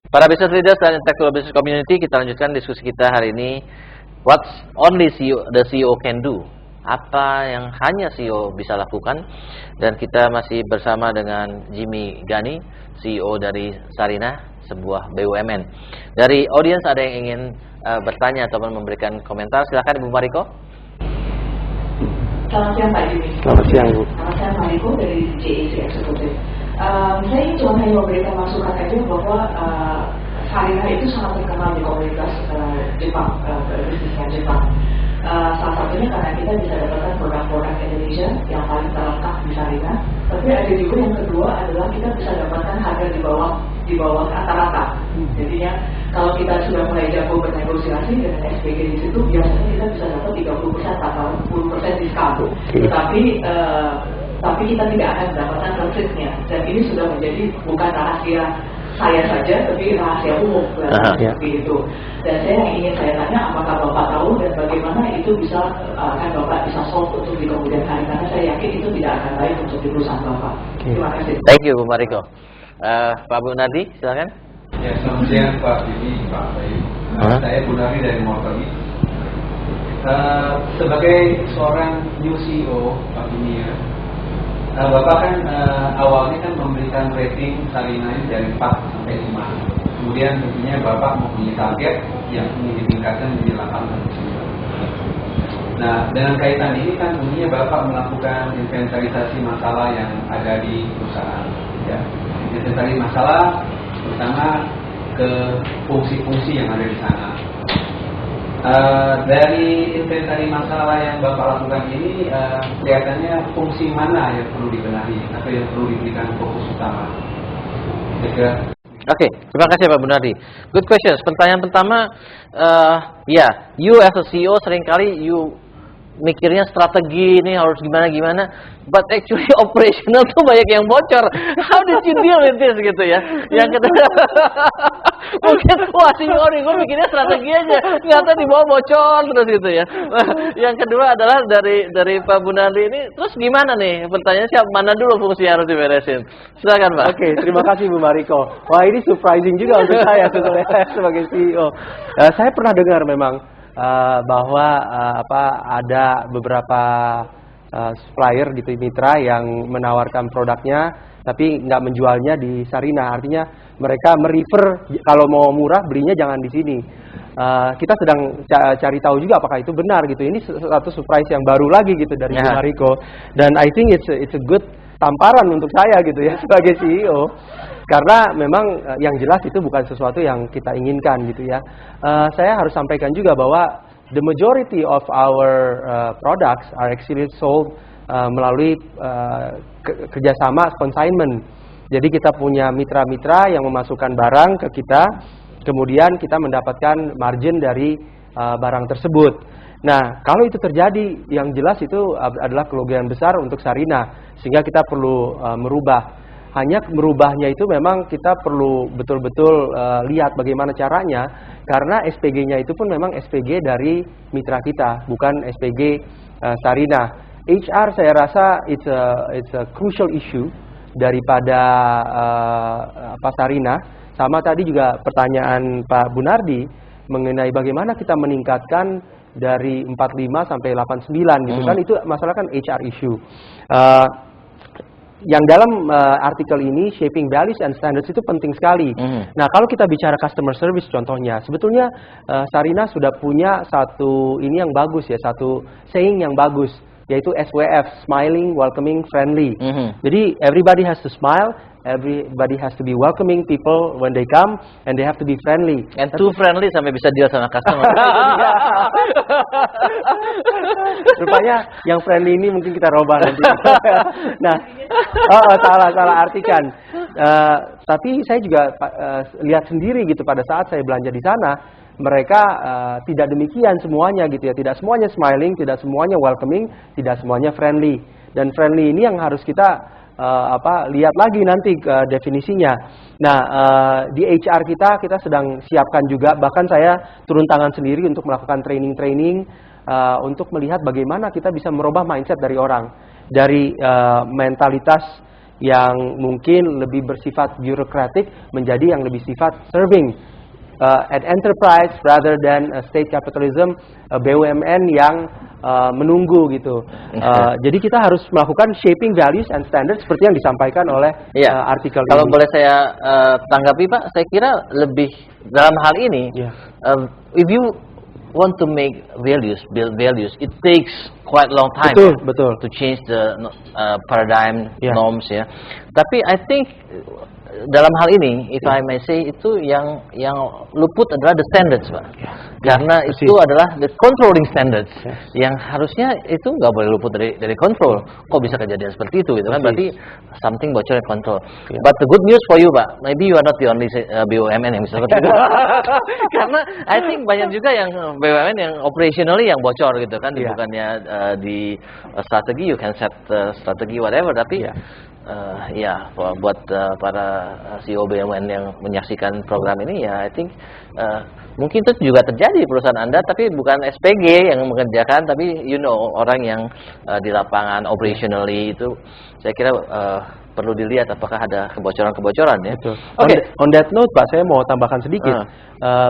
Para business leaders dan intellectual business community, kita lanjutkan diskusi kita hari ini. What's only the CEO can do? Apa yang hanya CEO bisa lakukan? Dan kita masih bersama dengan Jimmy Ghani, CEO dari Sarinah, sebuah BUMN. Dari audiens ada yang ingin bertanya atau memberikan komentar, silakan Ibu Mariko. Selamat siang Pak Jimmy. Selamat siang Bu. Selamat siang Mariko dari JEC Executive. Saya cuma hanya memberikan masukan aja bahwa Sarinah itu sangat terkenal di komunitas Jepang, bisnisnya Jepang. Salah satunya karena kita bisa dapatkan produk-produk Indonesia yang paling terlengkap di Sarinah. Tapi ada juga yang kedua adalah kita bisa dapatkan harga di bawah rata-rata. Jadinya kalau kita sudah mulai jago bernegosiasi dengan SPG di situ, biasanya kita bisa dapat 30% atau 10% diskon. Tapi kita tidak akan mendapatkan resitnya. Dan ini sudah menjadi bukan rahasia saya saja, tapi rahasia umum seperti itu. Dan yang ingin saya tanya, apakah Bapak tahu dan bagaimana itu bisa akan Bapak bisa solve untuk di kemudian hari, karena saya yakin itu tidak akan baik untuk di perusahaan Bapak. Terima kasih. Thank you Bu Mariko. Pak Bu Nardi, silakan. Ya, selamat siang Pak Jimmy, Pak Bayu. Saya Bu Nardi dari Mortali. Sebagai seorang new CEO Pak Jimmy ya, Bapak kan awalnya kan memberikan rating Sarinah dari 4 sampai 5. Kemudian tentunya Bapak mempunyai target yang ingin ditingkatkan menjadi 8 sampai 9. Nah, dengan kaitan ini kan tentunya Bapak melakukan inventarisasi masalah yang ada di perusahaan. Ya, inventarisasi masalah terutama ke fungsi-fungsi yang ada di sana. Dari inventarisasi masalah yang Bapak lakukan ini, kelihatannya fungsi mana yang perlu dibenahi atau yang perlu diberikan fokus utama? Oke, terima kasih Pak Bunardi. Good questions. Pertanyaan pertama, you as a CEO seringkali you mikirnya strategi ini harus gimana, but actually operational tuh banyak yang bocor. How did you deal with this gitu ya? Yang kedua, mungkin CEO nih gue mikirnya strategi aja, ternyata di bawah bocor terus gitu ya. Yang kedua adalah dari Pak Bunardi ini, terus gimana nih? Pertanyaannya siapa mana dulu fungsi harus diberesin? Silakan Pak. Oke, terima kasih Bu Mariko. Wah, ini surprising juga untuk saya sebagai CEO. Saya pernah dengar memang bahwa ada beberapa supplier gitu, mitra yang menawarkan produknya tapi nggak menjualnya di Sarinah. Artinya mereka merefer kalau mau murah belinya jangan di sini. Kita sedang cari tahu juga apakah itu benar gitu. Ini satu surprise yang baru lagi gitu dari Bu Mariko, dan I think it's a good tamparan untuk saya gitu ya sebagai CEO. Karena memang yang jelas itu bukan sesuatu yang kita inginkan gitu ya. Saya harus sampaikan juga bahwa the majority of our products are actually sold melalui kerjasama consignment. Jadi kita punya mitra-mitra yang memasukkan barang ke kita, kemudian kita mendapatkan margin dari barang tersebut. Nah, kalau itu terjadi, yang jelas itu adalah kerugian besar untuk Sarinah, sehingga kita perlu merubah. Hanya merubahnya itu memang kita perlu betul-betul lihat bagaimana caranya, karena SPG-nya itu pun memang SPG dari mitra kita, bukan SPG Sarinah. HR saya rasa it's a crucial issue daripada Sarinah. Sama tadi juga pertanyaan Pak Bunardi mengenai bagaimana kita meningkatkan dari 45 sampai 89 gitu kan, itu masalah kan HR issue. Yang dalam artikel ini, Shaping Values and Standards, itu penting sekali. Nah, kalau kita bicara customer service contohnya, sebetulnya Sarinah sudah punya satu ini yang bagus ya, satu saying yang bagus, yaitu SWF, Smiling, Welcoming, Friendly. Jadi everybody has to smile, everybody has to be welcoming people when they come, and they have to be friendly. And too friendly sampai bisa deal sama customer. Rupanya yang friendly ini mungkin kita robah nanti. Nah, salah artikan. Tapi saya juga lihat sendiri gitu pada saat saya belanja di sana, mereka tidak demikian semuanya gitu ya. Tidak semuanya smiling, tidak semuanya welcoming, tidak semuanya friendly. Dan friendly ini yang harus kita lihat lagi nanti definisinya. Nah, di HR kita sedang siapkan juga, bahkan saya turun tangan sendiri untuk melakukan training untuk melihat bagaimana kita bisa merubah mindset dari orang, dari mentalitas yang mungkin lebih bersifat bureaucratic menjadi yang lebih sifat serving at enterprise rather than state capitalism, BUMN yang menunggu gitu. Jadi kita harus melakukan shaping values and standards seperti yang disampaikan oleh artikel Kalau ini. boleh saya tanggapi Pak, saya kira lebih dalam hal ini, if you want to make values, build values, it takes quite long time Betul. to change the paradigm norms ya. Tapi I think dalam hal ini, if I may say, itu yang luput adalah the standards, Pak. Karena itu adalah the controlling standards yang harusnya itu nggak boleh luput dari control. Kok bisa kejadian seperti itu gitu kan? Berarti something bocor yang control. But the good news for you, Pak, maybe you are not the only BUMN yang bisa seperti itu. Karena I think banyak juga yang BUMN yang operationally yang bocor gitu kan, bukannya di strategi you can set strategi whatever, tapi buat para CEO BUMN yang menyaksikan program ini ya, I think mungkin itu juga terjadi di perusahaan Anda, tapi bukan SPG yang mengerjakan, tapi orang yang di lapangan operationally itu, saya kira perlu dilihat apakah ada kebocoran-kebocoran ya. Oke. On that note, Pak, saya mau tambahkan sedikit.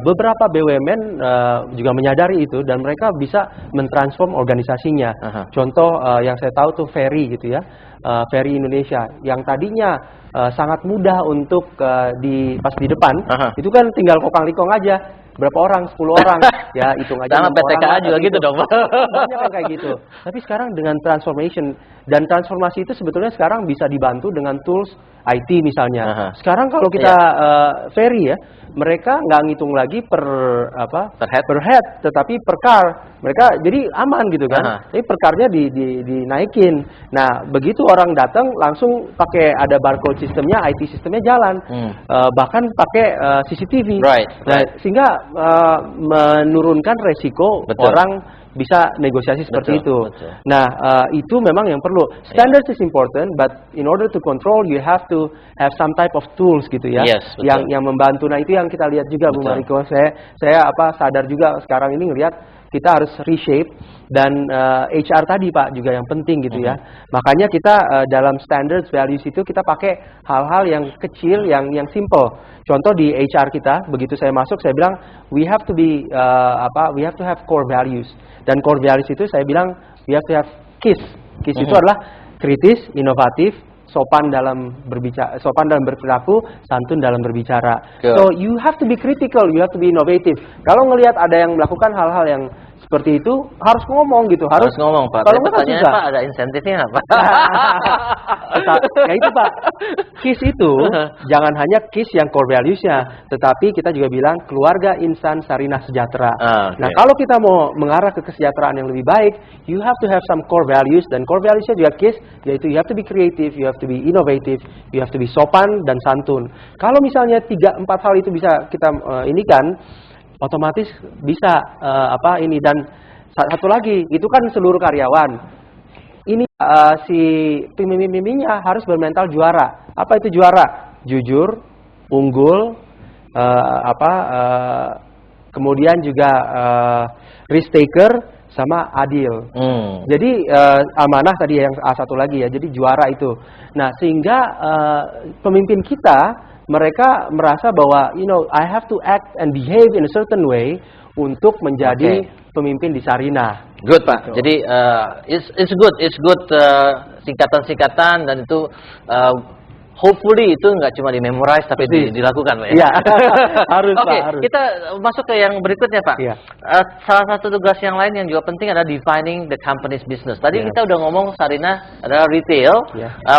Beberapa BUMN juga menyadari itu dan mereka bisa mentransform organisasinya. Contoh yang saya tahu tuh Ferry gitu ya. Ferry Indonesia yang tadinya sangat mudah untuk pas di depan, itu kan tinggal kokang-likong aja. Berapa orang? 10 orang. Ya, hitung aja. Sama PTKA juga gitu dong. Banyak kan kayak gitu. Tapi sekarang dengan transformation, dan transformasi itu sebetulnya sekarang bisa dibantu dengan tools IT misalnya. Sekarang kalau kita Ferry ya, mereka nggak ngitung lagi per head, tetapi per car. Mereka jadi aman gitu kan. Jadi per carnya dinaikin. Nah, begitu orang datang langsung pakai ada barcode sistemnya, IT sistemnya jalan. Bahkan pakai CCTV. Nah, sehingga menurunkan resiko orang bisa negosiasi seperti itu. Nah, itu memang yang perlu. Standards is important, but in order to control, you have to have some type of tools gitu ya, yang membantu. Nah, itu yang kita lihat juga, Bu Mariko. Saya sadar juga sekarang ini ngelihat kita harus reshape, dan HR tadi Pak juga yang penting gitu ya. Makanya kita dalam standards values itu kita pakai hal-hal yang kecil, yang simple. Contoh di HR kita, begitu saya masuk saya bilang we have to have core values. Dan core values itu saya bilang we have to have KISS. KISS itu adalah kritis, inovatif, sopan dalam berperilaku, santun dalam berbicara. So you have to be critical, you have to be innovative. Kalau ngelihat ada yang melakukan hal-hal yang seperti itu, harus ngomong gitu. Harus ngomong, Pak. Kalau nggak susah. Pak, ada insentifnya nggak, Pak? Ya itu Pak, KISS itu jangan hanya KISS yang core values-nya, tetapi kita juga bilang keluarga insan sarinah sejahtera. Nah, kalau kita mau mengarah ke kesejahteraan yang lebih baik, you have to have some core values, dan core values-nya juga KISS, yaitu you have to be creative, you have to be innovative, you have to be sopan dan santun. Kalau misalnya 3-4 hal itu bisa kita otomatis bisa dan satu lagi itu kan seluruh karyawan. Ini si pemimpin-pemimpinnya harus bermental juara. Apa itu juara? Jujur, unggul, kemudian juga risk taker sama adil. Jadi amanah tadi yang satu lagi ya. Jadi juara itu. Nah, sehingga pemimpin kita mereka merasa bahwa I have to act and behave in a certain way untuk menjadi pemimpin di Sarinah. Good, Pak. Jadi it's good singkatan-singkatan, dan itu hopefully itu nggak cuma di-memorize tapi dilakukan, Pak. Iya. Harus, Pak. Harus. Kita masuk ke yang berikutnya, Pak. Salah satu tugas yang lain yang juga penting adalah defining the company's business. Tadi kita udah ngomong Sarinah adalah retail.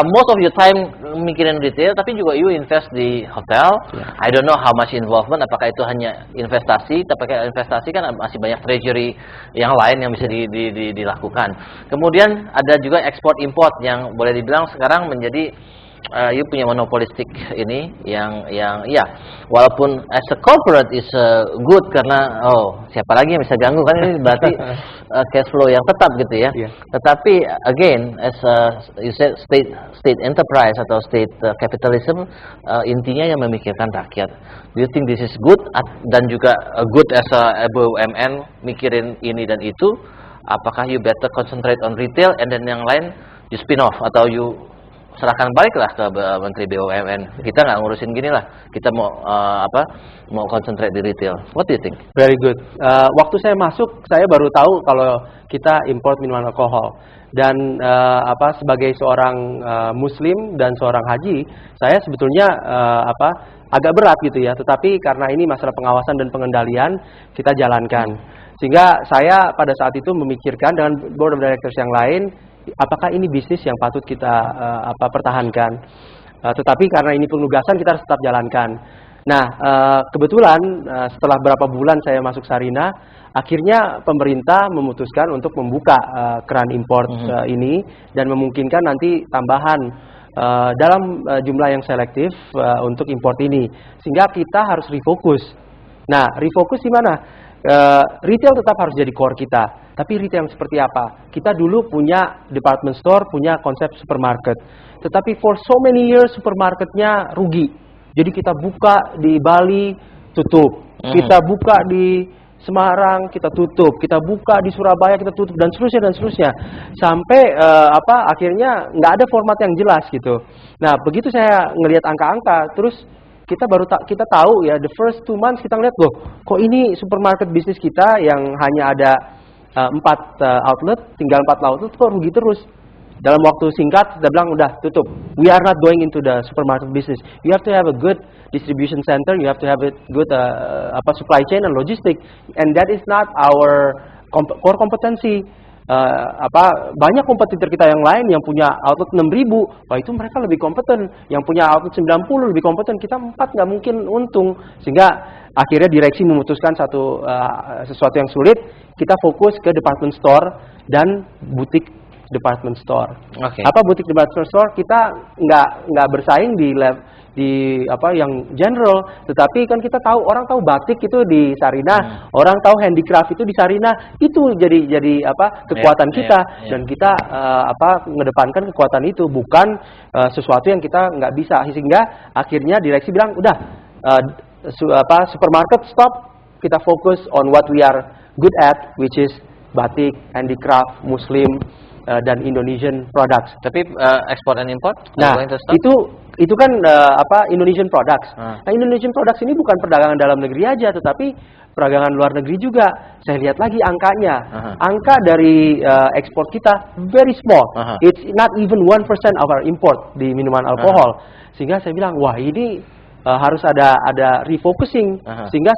Most of your time mikirin retail, tapi juga you invest di hotel. I don't know how much involvement. Apakah itu hanya investasi? Tapi investasi kan masih banyak treasury yang lain yang bisa dilakukan. Kemudian ada juga ekspor import yang boleh dibilang sekarang menjadi you punya monopolistik ini yang walaupun as a corporate is good karena siapa lagi yang bisa ganggu kan, ini berarti cash flow yang tetap gitu ya. Tetapi again as you said state enterprise atau state capitalism, intinya yang memikirkan rakyat. Do you think this is good, dan juga good as a BUMN mikirin ini dan itu? Apakah you better concentrate on retail and then yang lain you spin off, atau you serahkan baliklah ke Menteri BUMN. Kita nggak ngurusin gini lah. Kita mau mau concentrate di retail. What do you think? Very good. Waktu saya masuk, saya baru tahu kalau kita import minuman alkohol. Dan sebagai seorang Muslim dan seorang haji, saya sebetulnya agak berat gitu ya. Tetapi karena ini masalah pengawasan dan pengendalian, kita jalankan. Sehingga saya pada saat itu memikirkan dengan board of directors yang lain, apakah ini bisnis yang patut kita pertahankan. Tetapi karena ini penugasan, kita harus tetap jalankan. Nah, kebetulan setelah berapa bulan saya masuk Sarina, akhirnya pemerintah memutuskan untuk membuka keran import ini dan memungkinkan nanti tambahan dalam jumlah yang selektif untuk import ini. Sehingga kita harus refocus. Nah, refocus di mana? Retail tetap harus jadi core kita. Tapi retail yang seperti apa? Kita dulu punya department store, punya konsep supermarket. Tetapi for so many years supermarketnya rugi. Jadi kita buka di Bali, tutup. Kita buka di Semarang, kita tutup. Kita buka di Surabaya, kita tutup. Dan seterusnya. Sampai akhirnya nggak ada format yang jelas gitu. Nah, begitu saya ngelihat angka-angka, terus kita tahu ya, the first 2 months kita ngeliat, loh, kok ini supermarket bisnis kita yang hanya ada 4 outlet, tinggal 4 outlet, kok rugi terus. Dalam waktu singkat kita bilang udah tutup. We are not going into the supermarket business. You have to have a good distribution center, you have to have a good supply chain and logistics, and that is not our core competency. Banyak kompetitor kita yang lain yang punya outlet 6.000, wah itu mereka lebih kompeten. Yang punya outlet 90 lebih kompeten, kita 4 nggak mungkin untung. Sehingga akhirnya direksi memutuskan sesuatu yang sulit, kita fokus ke department store dan butik department store. Apa butik department store? Kita nggak bersaing di yang general, tetapi kan kita tahu, orang tahu batik itu di Sarina, orang tahu handicraft itu di Sarina, itu jadi kekuatan kita. Dan kita mengedepankan kekuatan itu, bukan sesuatu yang kita nggak bisa. Sehingga akhirnya direksi bilang udah supermarket stop, kita fokus on what we are good at, which is batik, handicraft, Muslim, dan Indonesian products. Tapi export and import? Nah, itu kan Indonesian products. Nah, Indonesian products ini bukan perdagangan dalam negeri aja, tetapi perdagangan luar negeri juga. Saya lihat lagi angkanya. Angka dari ekspor kita very small. It's not even 1% of our import di minuman alkohol. Sehingga saya bilang, wah ini harus ada refocusing sehingga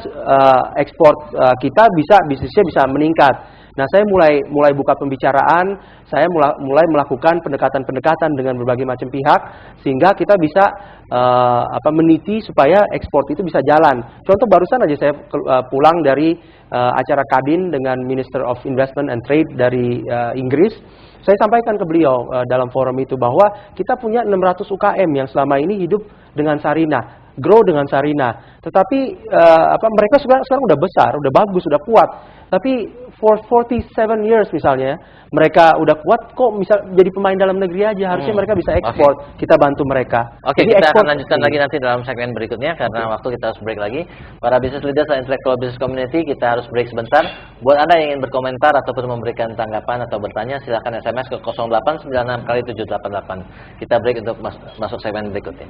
ekspor kita bisnisnya bisa meningkat. Nah, saya mulai buka pembicaraan, saya mulai melakukan pendekatan-pendekatan dengan berbagai macam pihak sehingga kita bisa meniti supaya ekspor itu bisa jalan. Contoh barusan aja saya pulang dari acara Kadin dengan Minister of Investment and Trade dari Inggris. Saya sampaikan ke beliau dalam forum itu bahwa kita punya 600 UKM yang selama ini hidup dengan Sarina, grow dengan Sarina. Tetapi mereka sekarang udah besar, udah bagus, udah kuat. Tapi for 47 years misalnya, mereka udah kuat, kok bisa jadi pemain dalam negeri aja. Harusnya mereka bisa ekspor. Kita bantu mereka. Jadi kita akan lanjutkan lagi nanti dalam segmen berikutnya karena waktu kita harus break lagi. Para business leaders dan intellectual business community, kita harus break sebentar. Buat Anda yang ingin berkomentar ataupun memberikan tanggapan atau bertanya, silakan SMS ke 0896 kali 788. Kita break untuk masuk segmen berikutnya.